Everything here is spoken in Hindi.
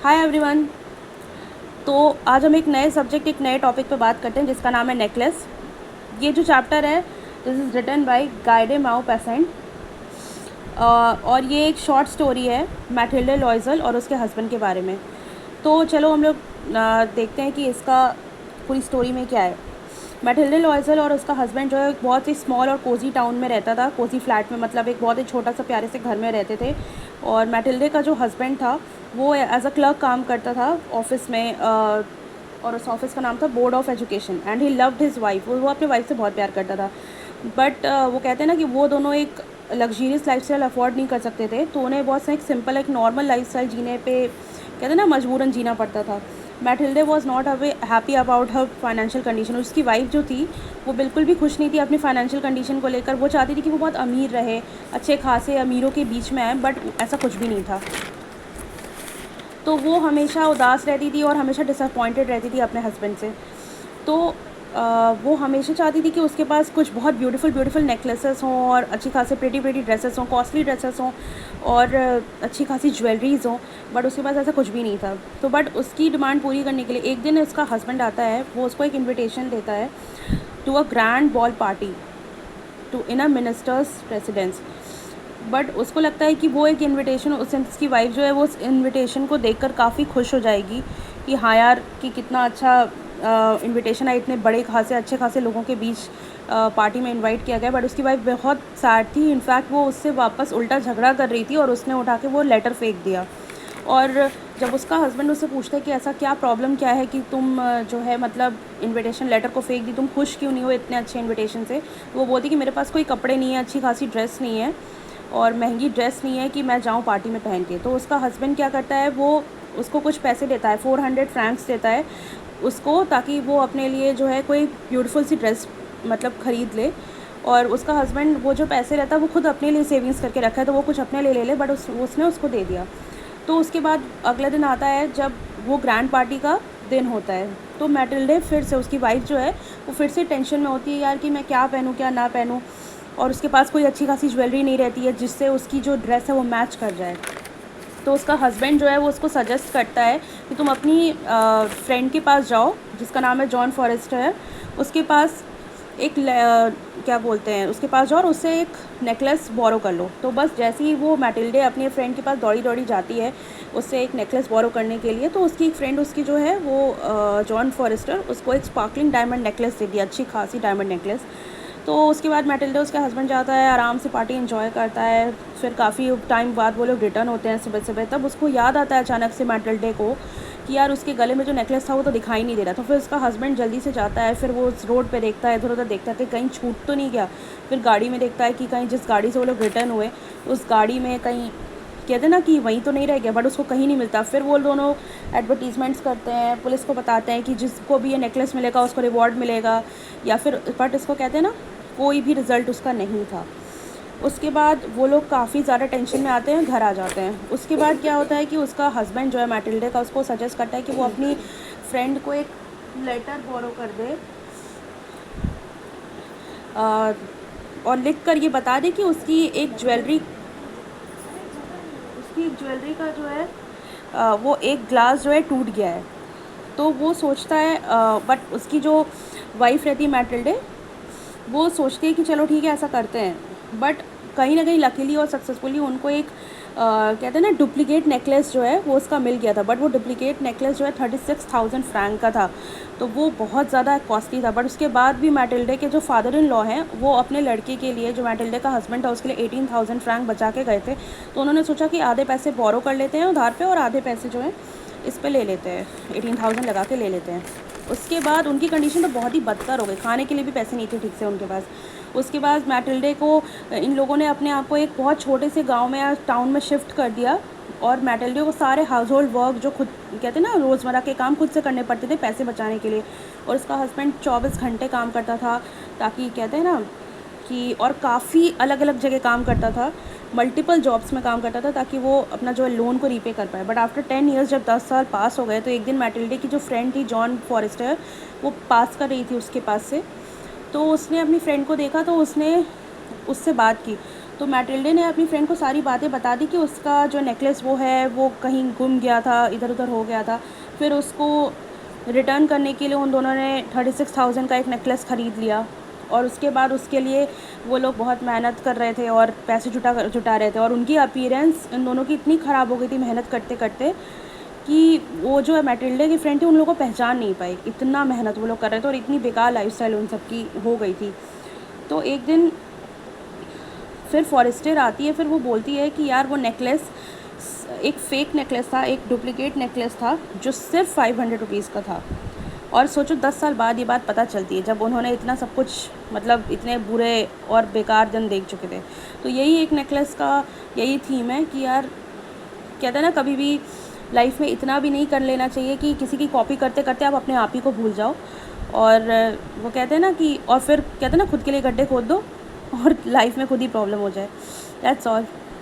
Hi everyone. तो आज हम एक नए टॉपिक पे बात करते हैं जिसका नाम है नेकलेस। ये जो चैप्टर है this is written by Guy de Maupassant और ये एक शॉर्ट स्टोरी है मैटिल्डे लॉइजल और उसके हस्बैंड के बारे में। तो चलो हम लोग देखते हैं कि इसका पूरी स्टोरी में क्या है। मैटिल्डे लॉइजल और उसका हस्बैंड जो है बहुत ही स्मॉल और कोजी टाउन में रहता था, कोजी फ्लैट में, मतलब एक बहुत ही छोटा सा प्यारे से घर में रहते थे। और मैटिल्डे का जो हस्बैंड था वो एज अ क्लर्क काम करता था ऑफिस में, और उस ऑफिस का नाम था board of education. And he loved his wife, वो अपने वाइफ से बहुत प्यार करता था। बट वो कहते हैं ना कि वो दोनों एक लग्जरियस लाइफस्टाइल अफोर्ड नहीं कर सकते थे, तो उन्हें बहुत सा एक सिंपल एक नॉर्मल लाइफस्टाइल जीने पे कहते हैं ना मजबूरन जीना पड़ता था। Mathilde was not away happy about her financial condition. उसकी वाइफ जो थी वो बिल्कुल भी खुश नहीं थी अपनी फाइनेंशियल कंडीशन को लेकर। वो चाहती थी कि वो बहुत अमीर रहे, अच्छे खासे अमीरों के बीच में आए, बट ऐसा कुछ भी नहीं था। तो वो हमेशा उदास रहती थी और हमेशा डिसअपॉइंटेड रहती थी अपने हस्बैंड से। तो वो हमेशा चाहती थी कि उसके पास कुछ बहुत ब्यूटीफुल नेकलेसेस हों और अच्छी खासी प्रेटी ड्रेसेस हों, कॉस्टली ड्रेसेस हों और अच्छी खासी ज्वेलरीज हों, बट उसके पास ऐसा कुछ भी नहीं था। तो बट उसकी डिमांड पूरी करने के लिए एक दिन उसका हस्बैंड आता है, वो उसको एक इन्विटेशन देता है to a grand ball party to in a minister's residence. But उसको लगता है कि वो एक इनविटेशन, उसकी वाइफ जो है वो उस इनविटेशन को देखकर काफ़ी खुश हो जाएगी कि हाँ यार कि कितना अच्छा इनविटेशन है, इतने बड़े खासे अच्छे खासे लोगों के बीच पार्टी में इनवाइट किया गया। बट उसकी वाइफ बहुत सैड थी, इनफैक्ट वो उससे वापस उल्टा झगड़ा कर रही थी और उसने उठा के वो लेटर फेंक दिया। और जब उसका हस्बैंड उससे पूछता है कि ऐसा क्या प्रॉब्लम क्या है कि तुम जो है मतलब इनविटेशन लेटर को फेंक दी, तुम खुश क्यों नहीं हो इतने अच्छे इनविटेशन से, तो वो बोलती कि मेरे पास कोई कपड़े नहीं है, अच्छी खासी ड्रेस नहीं है और महंगी ड्रेस नहीं है कि मैं जाऊँ पार्टी में पहन के। तो उसका हस्बैंड क्या करता है, वो उसको कुछ पैसे देता है, 400 फ्रैंक्स देता है उसको, ताकि वो अपने लिए जो है कोई ब्यूटीफुल सी ड्रेस मतलब ख़रीद ले। और उसका हस्बैंड वो जो पैसे रहता है वो खुद अपने लिए सेविंग्स करके रखा है, तो वो कुछ अपने लिए ले ले, बट उसने उसको दे दिया। तो उसके बाद अगले दिन आता है जब वो ग्रैंड पार्टी का दिन होता है, तो मैटिल्डे फिर से, उसकी वाइफ जो है वो फिर से टेंशन में होती है यार कि मैं क्या पहनूँ क्या ना पहनूँ, और उसके पास कोई अच्छी खासी ज्वेलरी नहीं रहती है जिससे उसकी जो ड्रेस है वो मैच कर जाए। तो उसका हस्बैंड जो है वो उसको सजेस्ट करता है कि तुम अपनी फ्रेंड के पास जाओ जिसका नाम है जॉन फॉरेस्टर है, उसके पास एक क्या बोलते हैं, उसके पास जाओ और उससे एक नेकलेस बोरो कर लो। तो बस जैसे ही वो मैटिल्डे अपने फ्रेंड के पास दौड़ी दौड़ी जाती है उससे एक नेकलेस बोरो करने के लिए, तो उसकी एक फ्रेंड उसकी जो है वो जॉन फॉरेस्टर उसको एक स्पार्कलिंग डायमंड नेकलेस दे दिया, अच्छी खासी डायमंड नेकलेस। तो उसके बाद मैटिल्डे उसका हस्बैंड जाता है, आराम से पार्टी एंजॉय करता है। फिर काफ़ी टाइम बाद वो लोग रिटर्न होते हैं सुबह सुबह, तब उसको याद आता है अचानक से मैटिल्डे को कि यार उसके गले में जो नेकलेस था वो तो दिखाई नहीं दे रहा। तो फिर उसका हस्बैंड जल्दी से जाता है, फिर वो उस रोड पे देखता है, इधर उधर देखता है कि कहीं छूट तो नहीं गया। फिर गाड़ी में देखता है कि कहीं जिस गाड़ी से वो लोग रिटर्न हुए उस गाड़ी में कहीं कहते हैं ना कि वहीं तो नहीं रह गया, बट उसको कहीं नहीं मिलता। फिर वो दोनों एडवर्टीज़मेंट्स करते हैं, पुलिस को बताते हैं कि जिसको भी ये नेकलेस मिलेगा उसको रिवॉर्ड मिलेगा या फिर, बट इसको कहते हैं ना कोई भी रिज़ल्ट उसका नहीं था। उसके बाद वो लोग काफ़ी ज़्यादा टेंशन में आते हैं, घर आ जाते हैं। उसके बाद क्या होता है कि उसका हस्बैंड जो है मैटिल्डे का उसको सजेस्ट करता है कि वो अपनी फ्रेंड को एक लेटर बोरो कर दे और लिख कर ये बता दे कि उसकी एक ज्वेलरी का जो है वो एक ग्लास जो है टूट गया है। तो वो सोचता है, बट उसकी जो वाइफ रहती है मैटिल्डे, वो सोचती है कि चलो ठीक है ऐसा करते हैं। बट कहीं ना कहीं लकीली और सक्सेसफुली उनको एक कहते हैं ना डुप्लीकेट नेकलेस जो है वो उसका मिल गया था। बट वो डुप्लीकेट नेकलेस जो है 36,000 फ्रैंक का था, तो वो बहुत ज़्यादा कॉस्टली था। बट उसके बाद भी मैटिल्डे के जो फादर इन लॉ हैं वो अपने लड़के के लिए, जो मैटिल्डे का हस्बैंड था उसके लिए 18,000 फ्रैंक बचा के गए थे। तो उन्होंने सोचा कि आधे पैसे बोरो कर लेते हैं उधार पे और आधे पैसे जो है इस पे ले लेते हैं, 18,000 लगा के ले लेते हैं। उसके बाद उनकी कंडीशन तो बहुत ही बदतर हो गई, खाने के लिए भी पैसे नहीं थे ठीक से उनके पास। उसके बाद मैटिल्डे को इन लोगों ने अपने आप को एक बहुत छोटे से गांव में या टाउन में शिफ्ट कर दिया, और मैटिल्डे को सारे हाउस होल्ड वर्क जो खुद कहते हैं ना रोज़मर्रा के काम खुद से करने पड़ते थे पैसे बचाने के लिए। और उसका हस्बैंड 24 घंटे काम करता था, ताकि कहते हैं ना कि, और काफ़ी अलग अलग जगह काम करता था, मल्टीपल जॉब्स में काम करता था ताकि वो अपना जो है लोन को रीपे कर पाए। बट आफ्टर 10 ईयर्स जब 10 साल पास हो गए, तो एक दिन मैटिल्डे की जो फ्रेंड थी जॉन फॉरेस्टर, वो पास कर रही थी उसके पास से। तो उसने अपनी फ्रेंड को देखा, तो उसने उससे बात की। तो मैटिल्डे ने अपनी फ्रेंड को सारी बातें बता दी कि उसका जो नेकलेस वो है वो कहीं गुम गया था, इधर उधर हो गया था। फिर उसको रिटर्न करने के लिए उन दोनों ने 36,000 का एक नेकलेस ख़रीद लिया, और उसके बाद उसके लिए वो लोग बहुत मेहनत कर रहे थे और पैसे जुटा रहे थे, और उनकी अपीयरेंस इन दोनों की इतनी ख़राब हो गई थी मेहनत करते करते कि वो जो मैटिल्डे की फ्रेंड थी उन लोगों को पहचान नहीं पाई। इतना मेहनत वो लोग कर रहे थे और इतनी बेकार लाइफस्टाइल उन सब की हो गई थी। तो एक दिन फिर फॉरेस्टर आती है, फिर वो बोलती है कि यार वो नेकलेस एक फ़ेक नेकलेस था, एक डुप्लीकेट नेकलेस था जो सिर्फ 500 रुपीज़ का था। और सोचो 10 साल बाद ये बात पता चलती है, जब उन्होंने इतना सब कुछ, मतलब इतने बुरे और बेकार दिन देख चुके थे। तो यही एक नेकलेस का यही थीम है कि यार कहते हैं ना, कभी भी लाइफ में इतना भी नहीं कर लेना चाहिए कि किसी की कॉपी करते करते आप अपने आप ही को भूल जाओ। और वो कहते हैं ना कि, और फिर कहते हैं ना, खुद के लिए गड्ढे खोद दो और लाइफ में खुद ही प्रॉब्लम हो जाए। That's all.